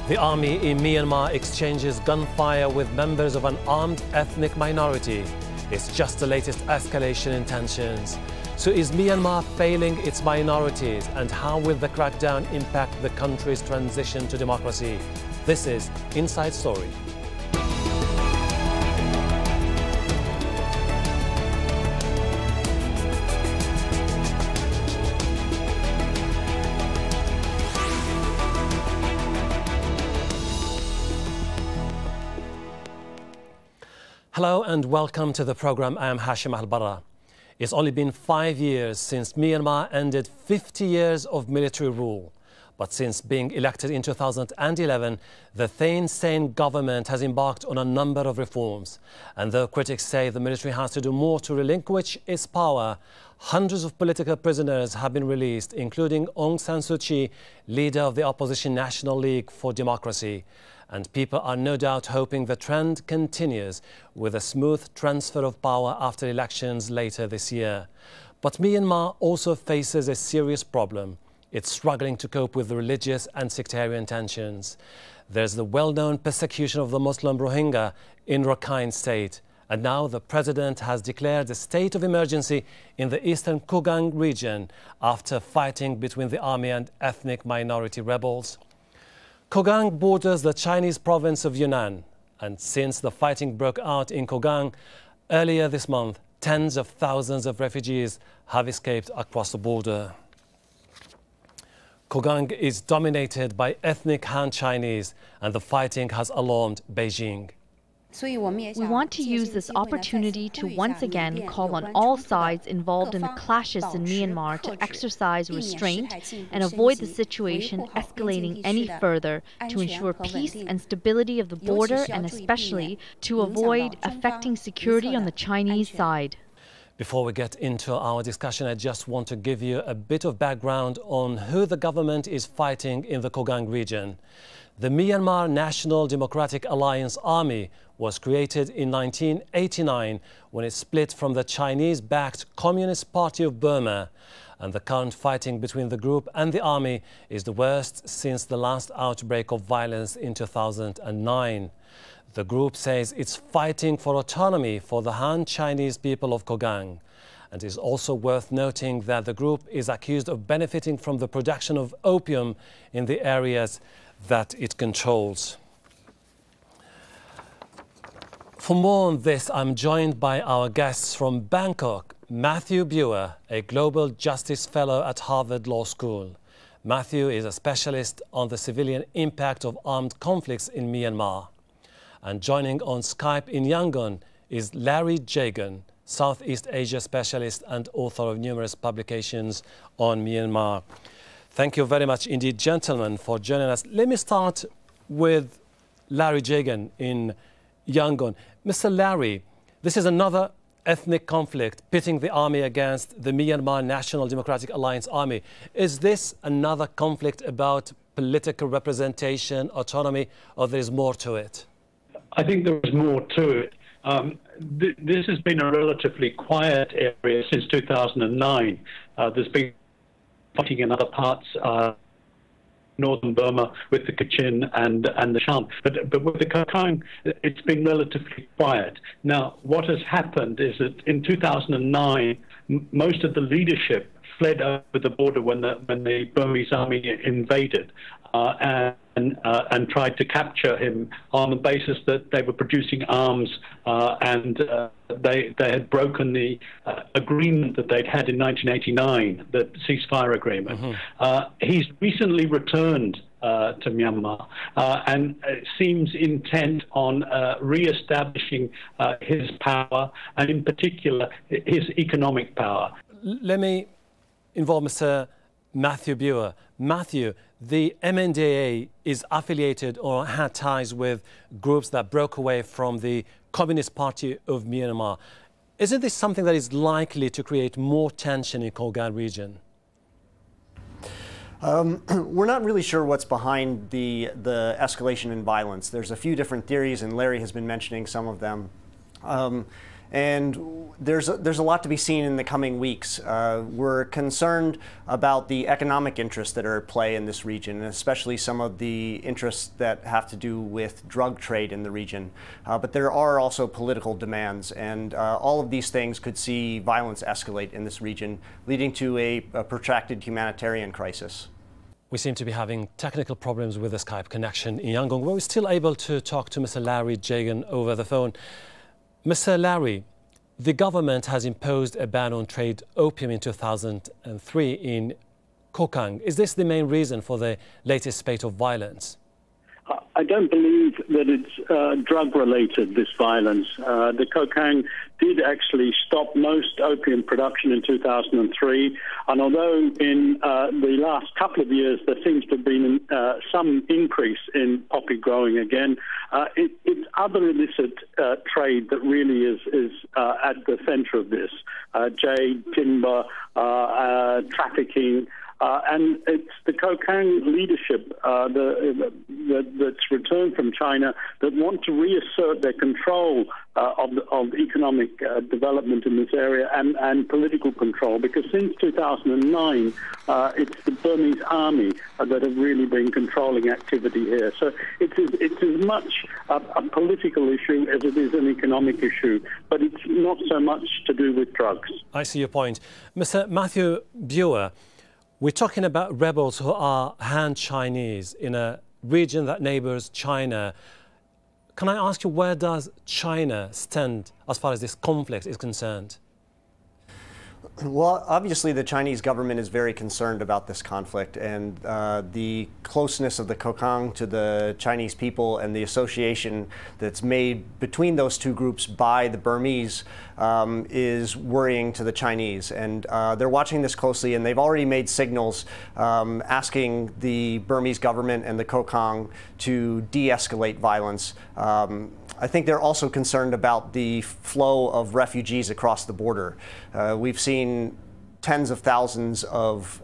The army in Myanmar exchanges gunfire with members of an armed ethnic minority. It's just the latest escalation in tensions. So is Myanmar failing its minorities, and how will the crackdown impact the country's transition to democracy? This is Inside Story. Hello and welcome to the program. I am Hashim Al-Barra. It's only been 5 years since Myanmar ended 50 years of military rule. But since being elected in 2011, the Thein Sein government has embarked on a number of reforms. And though critics say the military has to do more to relinquish its power, hundreds of political prisoners have been released, including Aung San Suu Kyi, leader of the opposition National League for Democracy. And people are no doubt hoping the trend continues with a smooth transfer of power after elections later this year. But Myanmar also faces a serious problem. It's struggling to cope with the religious and sectarian tensions. There's the well-known persecution of the Muslim Rohingya in Rakhine State. And now the president has declared a state of emergency in the eastern Kogang region after fighting between the army and ethnic minority rebels. Kogang borders the Chinese province of Yunnan, and since the fighting broke out in Kogang earlier this month, tens of thousands of refugees have escaped across the border. Kogang is dominated by ethnic Han Chinese, and the fighting has alarmed Beijing. We want to use this opportunity to once again call on all sides involved in the clashes in Myanmar to exercise restraint and avoid the situation escalating any further, to ensure peace and stability of the border, and especially to avoid affecting security on the Chinese side. Before we get into our discussion, I just want to give you a bit of background on who the government is fighting in the Kogang region. The Myanmar National Democratic Alliance Army was created in 1989 when it split from the Chinese-backed Communist Party of Burma. And the current fighting between the group and the army is the worst since the last outbreak of violence in 2009. The group says it's fighting for autonomy for the Han Chinese people of Kogang. And it is also worth noting that the group is accused of benefiting from the production of opium in the areas that it controls. For more on this, I'm joined by our guests from Bangkok, Matthew Buer, a Global Justice Fellow at Harvard Law School. Matthew is a specialist on the civilian impact of armed conflicts in Myanmar. And joining on Skype in Yangon is Larry Jagan, Southeast Asia specialist and author of numerous publications on Myanmar. Thank you very much indeed, gentlemen, for joining us. Let me start with Larry Jagan in Yangon. Mr. Larry, this is another ethnic conflict pitting the army against the Myanmar National Democratic Alliance Army. Is this another conflict about political representation, autonomy, or there is more to it? I think there is more to it. This has been a relatively quiet area since 2009. There's been fighting in other parts, northern Burma with the Kachin and the Shan. But with the Kogang, it's been relatively quiet. Now, what has happened is that in 2009, most of the leadership fled over the border when the Burmese army invaded and tried to capture him on the basis that they were producing arms and they had broken the agreement that they'd had in 1989, the ceasefire agreement. Mm-hmm. He's recently returned to Myanmar and seems intent on re-establishing his power, and in particular his economic power. Let me involve Mr. Matthew Buer. Matthew, the MNDAA is affiliated or had ties with groups that broke away from the Communist Party of Myanmar. Isn't this something that is likely to create more tension in Kogang region? We're not really sure what's behind the escalation in violence. There's a few different theories, and Larry has been mentioning some of them. And there's a lot to be seen in the coming weeks. We're concerned about the economic interests that are at play in this region, and especially some of the interests that have to do with drug trade in the region. But there are also political demands, and all of these things could see violence escalate in this region, leading to a protracted humanitarian crisis. We seem to be having technical problems with the Skype connection in Yangon, but we're still able to talk to Mr. Larry Jagan over the phone. Mr. Larry, the government has imposed a ban on trade opium in 2003 in Kokang. Is this the main reason for the latest spate of violence? I don't believe that it's drug-related, this violence. The Kokang did actually stop most opium production in 2003, and although in the last couple of years there seems to have been some increase in poppy growing again, it's other illicit trade that really is at the centre of this. Jade, timber, trafficking. And it's the Kokang leadership that's returned from China that want to reassert their control of economic development in this area and political control, because since 2009 it's the Burmese army that have really been controlling activity here. So it's as much a political issue as it is an economic issue, but it's not so much to do with drugs. I see your point. Mr. Matthew Buer, we're talking about rebels who are Han Chinese in a region that neighbours China. Can I ask you, where does China stand as far as this conflict is concerned? Well, obviously the Chinese government is very concerned about this conflict, and the closeness of the Kokang to the Chinese people and the association that's made between those two groups by the Burmese is worrying to the Chinese. And they're watching this closely, and they've already made signals asking the Burmese government and the Kokang to de-escalate violence. I think they're also concerned about the flow of refugees across the border. We've seen tens of thousands of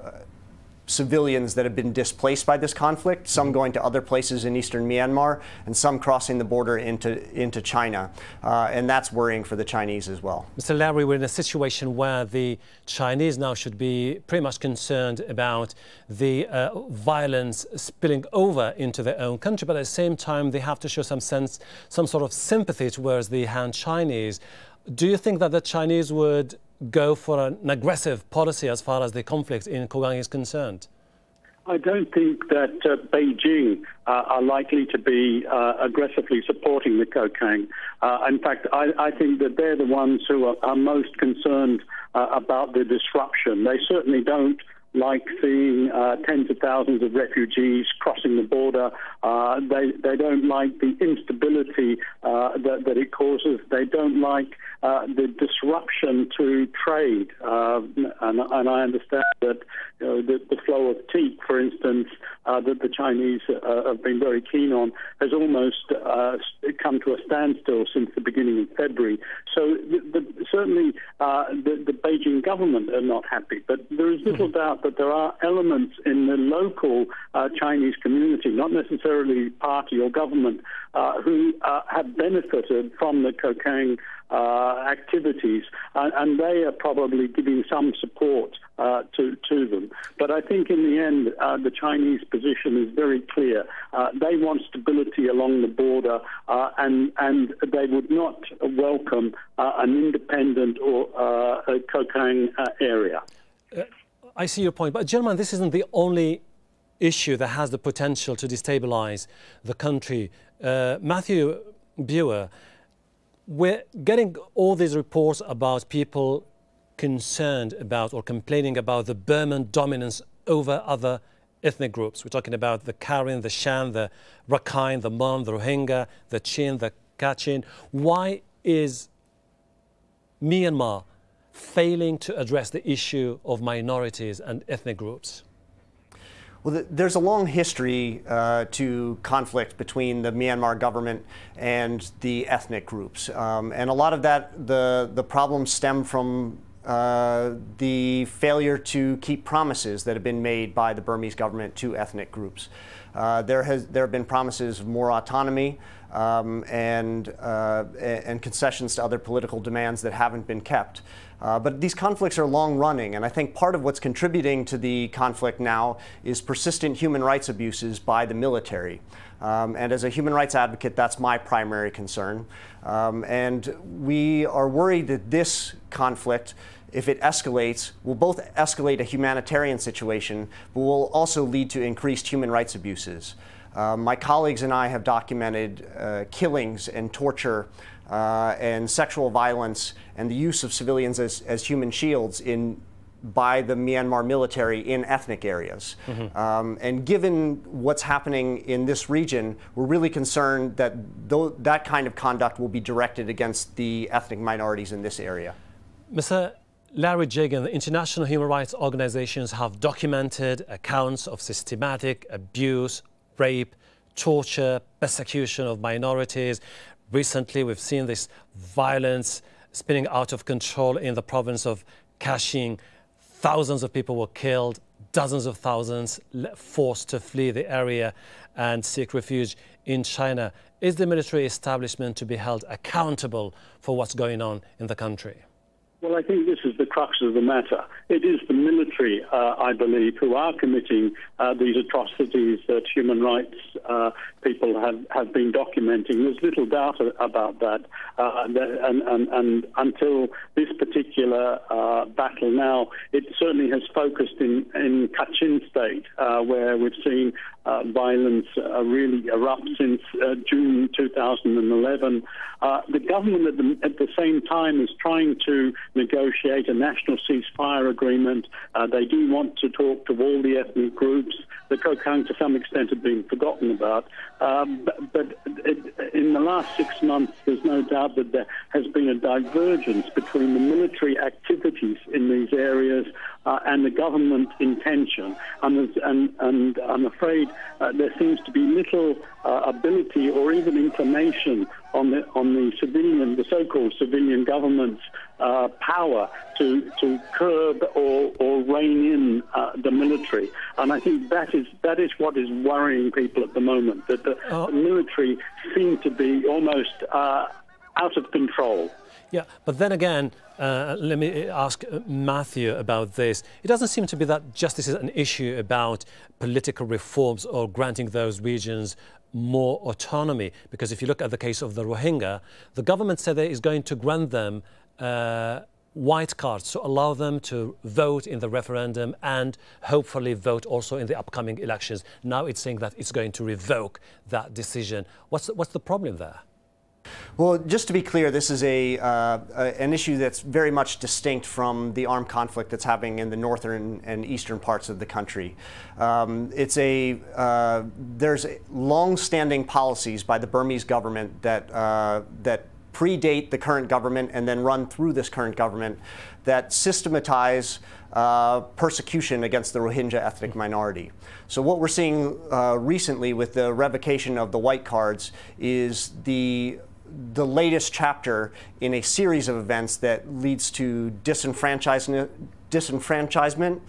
civilians that have been displaced by this conflict, some going to other places in eastern Myanmar, and some crossing the border into China. And that's worrying for the Chinese as well. Mr. Larry, we're in a situation where the Chinese now should be pretty much concerned about the violence spilling over into their own country, but at the same time they have to show some sort of sympathy towards the Han Chinese. Do you think that the Chinese would go for an aggressive policy as far as the conflict in Kokang is concerned? I don't think that Beijing are likely to be aggressively supporting the Kokang. In fact, I think that they're the ones who are most concerned about the disruption. They certainly don't like seeing tens of thousands of refugees crossing the border. They don't like the instability that it causes. They don't like the disruption to trade. And I understand that the flow of teak, for instance, that the Chinese have been very keen on, has almost come to a standstill since the beginning of February. So certainly the Beijing government are not happy, but there is little doubt that there are elements in the local Chinese community, not necessarily party or government, who have benefited from the Kokang activities, and they are probably giving some support to them. But I think in the end, the Chinese position is very clear. They want stability along the border, and they would not welcome an independent or a Kokang area. I see your point, but gentlemen, this isn't the only issue that has the potential to destabilize the country. Matthew Buer, we're getting all these reports about people concerned about or complaining about the Burman dominance over other ethnic groups. We're talking about the Karen, the Shan, the Rakhine, the Mon, the Rohingya, the Chin, the Kachin. Why is Myanmar failing to address the issue of minorities and ethnic groups? Well, there's a long history to conflict between the Myanmar government and the ethnic groups. And a lot of that, the problems stem from the failure to keep promises that have been made by the Burmese government to ethnic groups. There have been promises of more autonomy and concessions to other political demands that haven't been kept. But these conflicts are long-running, and I think part of what's contributing to the conflict now is persistent human rights abuses by the military. And as a human rights advocate, that's my primary concern. And we are worried that this conflict, if it escalates, will both escalate a humanitarian situation, but will also lead to increased human rights abuses. My colleagues and I have documented killings and torture and sexual violence and the use of civilians as human shields by the Myanmar military in ethnic areas. And given what's happening in this region, we're really concerned that that kind of conduct will be directed against the ethnic minorities in this area. Mr. Larry Jagan, the international human rights organizations have documented accounts of systematic abuse, rape, torture, persecution of minorities. Recently, we've seen this violence spinning out of control in the province of Kachin. Thousands of people were killed, dozens of thousands forced to flee the area and seek refuge in China. Is the military establishment to be held accountable for what's going on in the country? Well, I think this is the crux of the matter. It is the military, I believe, who are committing these atrocities that human rights people have been documenting. There's little doubt about that. And until this particular battle now, it certainly has focused in Kachin State, where we've seen violence really erupt since June 2011. The government at the same time is trying to negotiate a national ceasefire agreement. They do want to talk to all the ethnic groups. The Kokang, to some extent, have been forgotten about. But in the last 6 months, there's no doubt that there has been a divergence between the military activities in these areas and the government intention. And I'm afraid there seems to be little ability or even inclination on the civilian, the so-called civilian government's power to curb or rein in the military. And I think that is what is worrying people at the moment, that the military seem to be almost out of control. Yeah, but then again, let me ask Matthew about this. It doesn't seem to be that justice is an issue about political reforms or granting those regions more autonomy, because if you look at the case of the Rohingya, the government said that it is going to grant them white cards to allow them to vote in the referendum and hopefully vote also in the upcoming elections. Now it's saying that it's going to revoke that decision. What's the problem there? Well, just to be clear, this is an issue that's very much distinct from the armed conflict that's happening in the northern and eastern parts of the country. There's long-standing policies by the Burmese government that predate the current government and then run through this current government that systematize persecution against the Rohingya ethnic minority. So what we're seeing recently with the revocation of the white cards is the latest chapter in a series of events that leads to disenfranchisement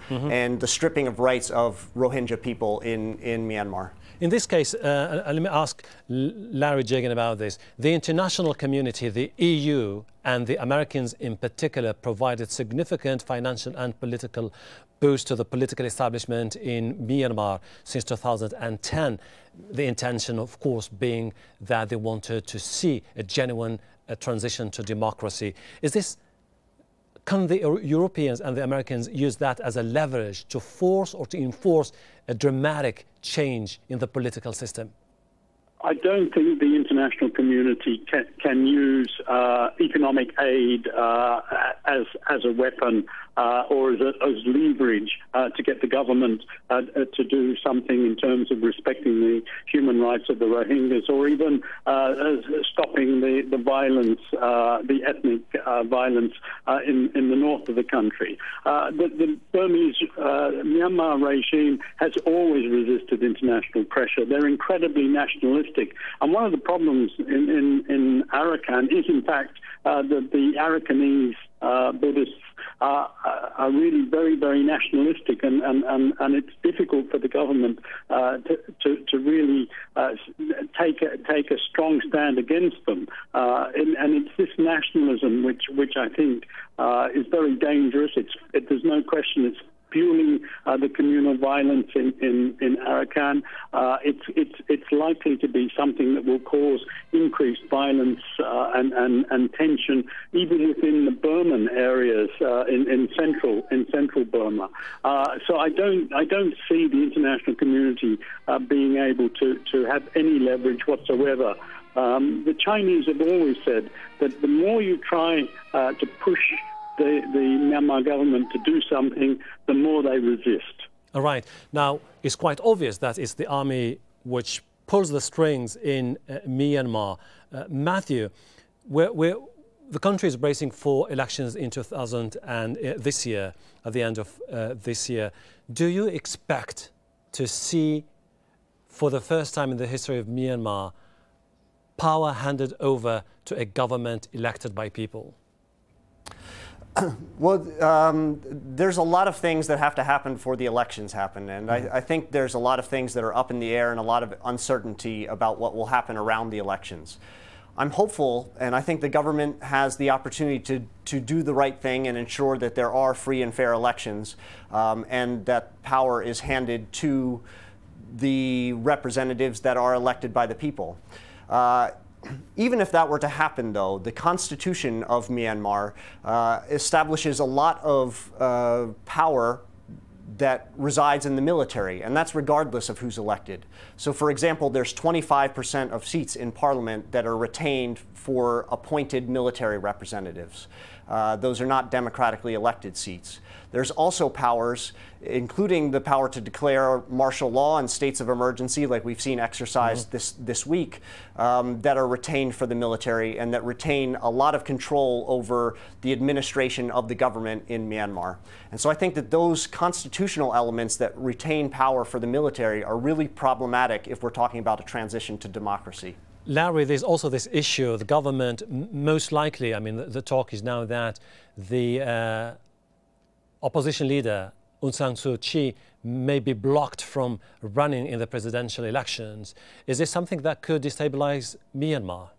and the stripping of rights of Rohingya people in Myanmar. In this case, let me ask Larry Jagan about this. The international community, the EU and the Americans in particular, provided significant financial and political boost to the political establishment in Myanmar since 2010. The intention, of course, being that they wanted to see a genuine transition to democracy. Can the Europeans and the Americans use that as a leverage to force or to enforce a dramatic change in the political system? I don't think the international community can use economic aid as a weapon or as leverage to get the government to do something in terms of respecting the human rights of the Rohingyas, or even stopping the violence, the ethnic violence in the north of the country. The Burmese Myanmar regime has always resisted international pressure. They're incredibly nationalistic. And one of the problems in Arakan is, in fact, that the Arakanese Buddhists are really very, very nationalistic, and it's difficult for the government to really take a strong stand against them. And it's this nationalism which I think is very dangerous. There's no question it's fueling the communal violence in Arakan. It's likely to be something that will cause increased violence and tension even within the Burman areas in central Burma. So I don't see the international community being able to have any leverage whatsoever. The Chinese have always said that the more you try to push the Myanmar government to do something, the more they resist. All right. Now, it's quite obvious that it's the army which pulls the strings in Myanmar. Matthew, the country is bracing for elections in this year, at the end of this year. Do you expect to see, for the first time in the history of Myanmar, power handed over to a government elected by people? Well, there's a lot of things that have to happen before the elections happen, and I think there's a lot of things that are up in the air and a lot of uncertainty about what will happen around the elections. I'm hopeful, and I think the government has the opportunity to do the right thing and ensure that there are free and fair elections, and that power is handed to the representatives that are elected by the people. Even if that were to happen, though, the Constitution of Myanmar establishes a lot of power that resides in the military, and that's regardless of who's elected. So, for example, there's 25% of seats in Parliament that are retained for appointed military representatives. Those are not democratically elected seats. There's also powers, including the power to declare martial law and states of emergency, like we've seen exercised this week, that are retained for the military and that retain a lot of control over the administration of the government in Myanmar. And so I think that those constitutional elements that retain power for the military are really problematic if we're talking about a transition to democracy. Larry, there's also this issue. The government, most likely, I mean, the talk is now that the opposition leader, Aung San Suu Kyi, may be blocked from running in the presidential elections. Is this something that could destabilize Myanmar?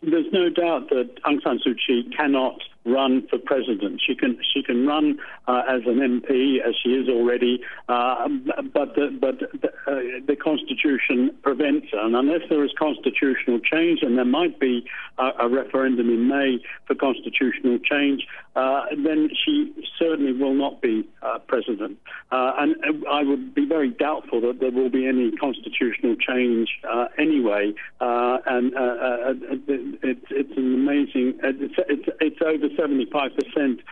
There's no doubt that Aung San Suu Kyi cannot run for president. She can run as an MP, as she is already, but the Constitution prevents her. And unless there is constitutional change, and there might be a referendum in May for constitutional change, then she certainly will not be president. And I would be very doubtful that there will be any constitutional change anyway. And it's an amazing. It's over 75%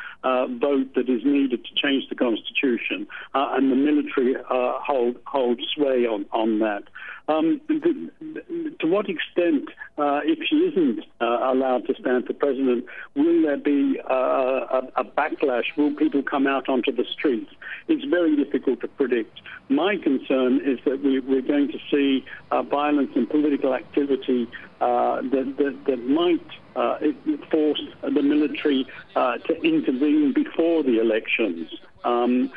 vote that is needed to change the constitution, and the military hold sway on that. To what extent, if she isn't allowed to stand for president, will there be a backlash? Will people come out onto the streets? It's very difficult to predict. My concern is that we're going to see violence and political activity that might force the military to intervene before the elections. And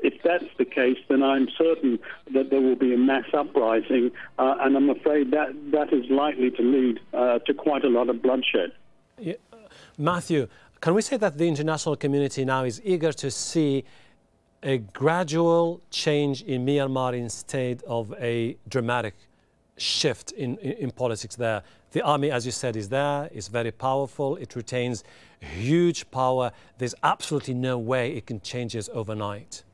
if that's the case, then I'm certain that there will be a mass uprising, and I'm afraid that is likely to lead to quite a lot of bloodshed. Yeah. Matthew, can we say that the international community now is eager to see a gradual change in Myanmar instead of a dramatic shift in politics there? The army, as you said, is there, it's very powerful, it retains huge power. There's absolutely no way it can change this overnight.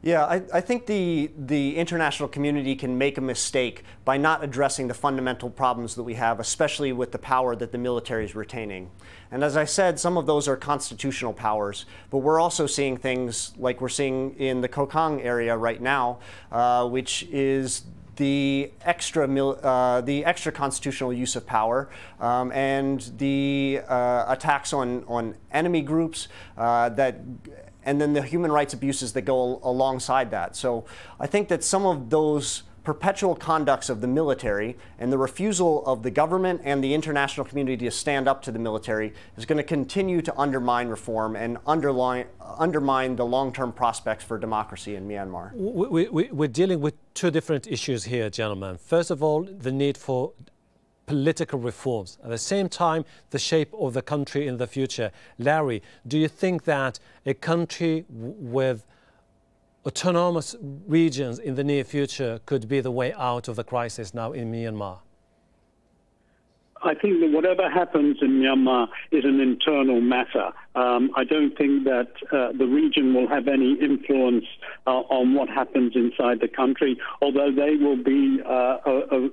Yeah, I think the international community can make a mistake by not addressing the fundamental problems that we have, especially with the power that the military is retaining. And as I said, some of those are constitutional powers, but we're also seeing things like we're seeing in the Kokang area right now, which is the extra constitutional use of power and the attacks on enemy groups and then the human rights abuses that go alongside that. So I think that some of those perpetual conducts of the military and the refusal of the government and the international community to stand up to the military is going to continue to undermine reform and undermine the long-term prospects for democracy in Myanmar. We're dealing with two different issues here, gentlemen. First of all, the need for political reforms. At the same time, the shape of the country in the future. Larry, do you think that a country with autonomous regions in the near future could be the way out of the crisis now in Myanmar? I think that whatever happens in Myanmar is an internal matter. I don't think that the region will have any influence on what happens inside the country, although they will be on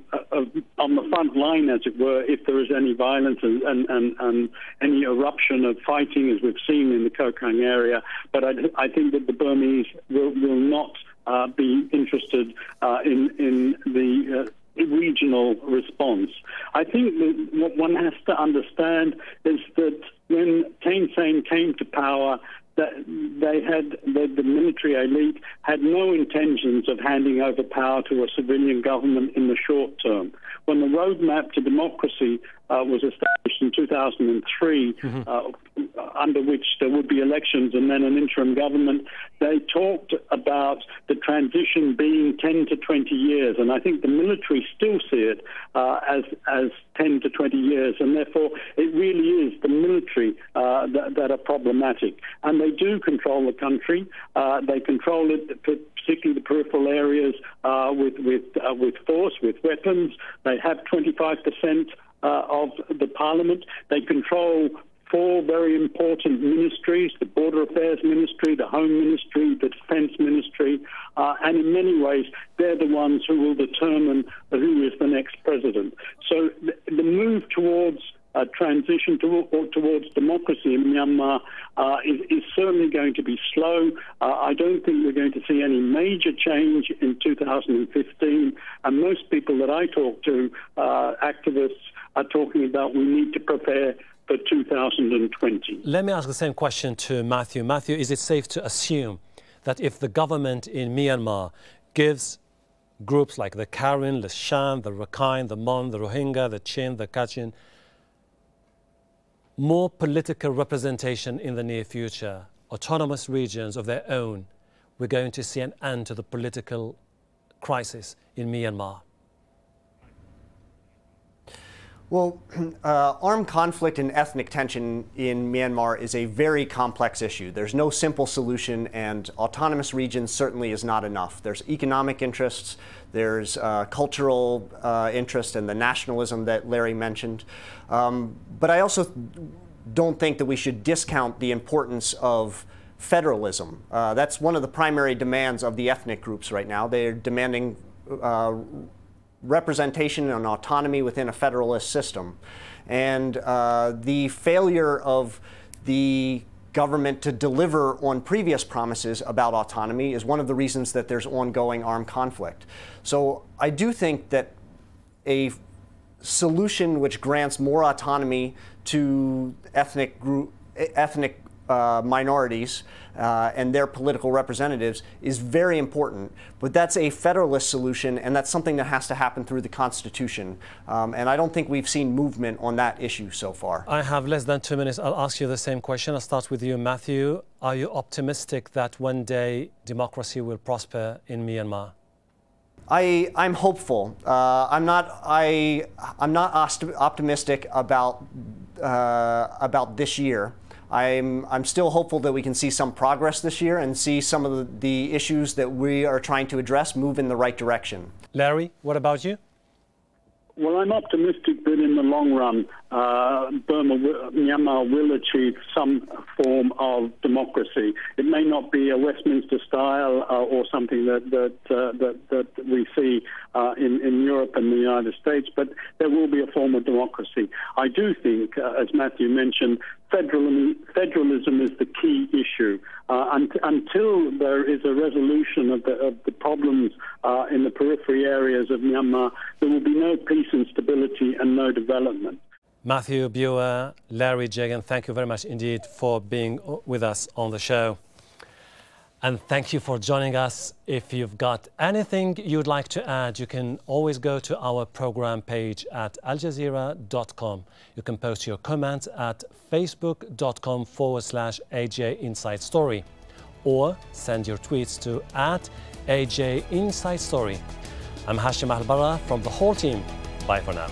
the front line, as it were, if there is any violence and any eruption of fighting, as we've seen in the Kokang area. But I think that the Burmese will not be interested in the regional response. I think that what one has to understand is that when Thein Sein came to power, that the military elite had no intentions of handing over power to a civilian government in the short term. When the roadmap to democracy was established in 2003, under which there would be elections and then an interim government, they talked about the transition being 10 to 20 years. And I think the military still see it as 10 to 20 years. And therefore, it really is the military that are problematic. And they do control the country. They control it, particularly the peripheral areas, with force, with weapons. They have 25% of the parliament. They control 4 very important ministries: the Border Affairs Ministry, the Home Ministry, the Defence Ministry, and in many ways they're the ones who will determine who is the next president. So the move towards a transition towards democracy in Myanmar is certainly going to be slow. I don't think we're going to see any major change in 2015, and most people that I talk to, activists, are talking about we need to prepare for 2020. Let me ask the same question to Matthew. Matthew, is it safe to assume that if the government in Myanmar gives groups like the Karen, the Shan, the Rakhine, the Mon, the Rohingya, the Chin, the Kachin, more political representation in the near future, autonomous regions of their own, we're going to see an end to the political crisis in Myanmar? Well, armed conflict and ethnic tension in Myanmar is a very complex issue. There's no simple solution, and autonomous regions certainly is not enough. There's economic interests, there's cultural interest, and the nationalism that Larry mentioned. But I also don't think that we should discount the importance of federalism. That's one of the primary demands of the ethnic groups right now. They're demanding representation and autonomy within a federalist system. And the failure of the government to deliver on previous promises about autonomy is one of the reasons that there's ongoing armed conflict. So I do think that a solution which grants more autonomy to ethnic minorities and their political representatives is very important. But that's a federalist solution, and that's something that has to happen through the Constitution. And I don't think we've seen movement on that issue so far. I have less than 2 minutes. I'll ask you the same question. I'll start with you, Matthew. Are you optimistic that one day democracy will prosper in Myanmar? I'm hopeful. I'm not optimistic about this year. I'm still hopeful that we can see some progress this year and see some of the issues that we are trying to address move in the right direction. Larry, what about you? Well, I'm optimistic that in the long run, Myanmar will achieve some form of democracy. It may not be a Westminster style or something that we see in Europe and the United States, but there will be a form of democracy. I do think, as Matthew mentioned, federalism is the key issue. Until there is a resolution of the problems in the periphery areas of Myanmar, there will be no peace and stability and no development. Matthew Buer, Larry Jagan, thank you very much indeed for being with us on the show. And thank you for joining us. If you've got anything you'd like to add, you can always go to our program page at aljazeera.com. You can post your comments at facebook.com/AJ Inside Story, or send your tweets to @AJ Inside Story. I'm Hashim Al-Barra from the whole team. Bye for now.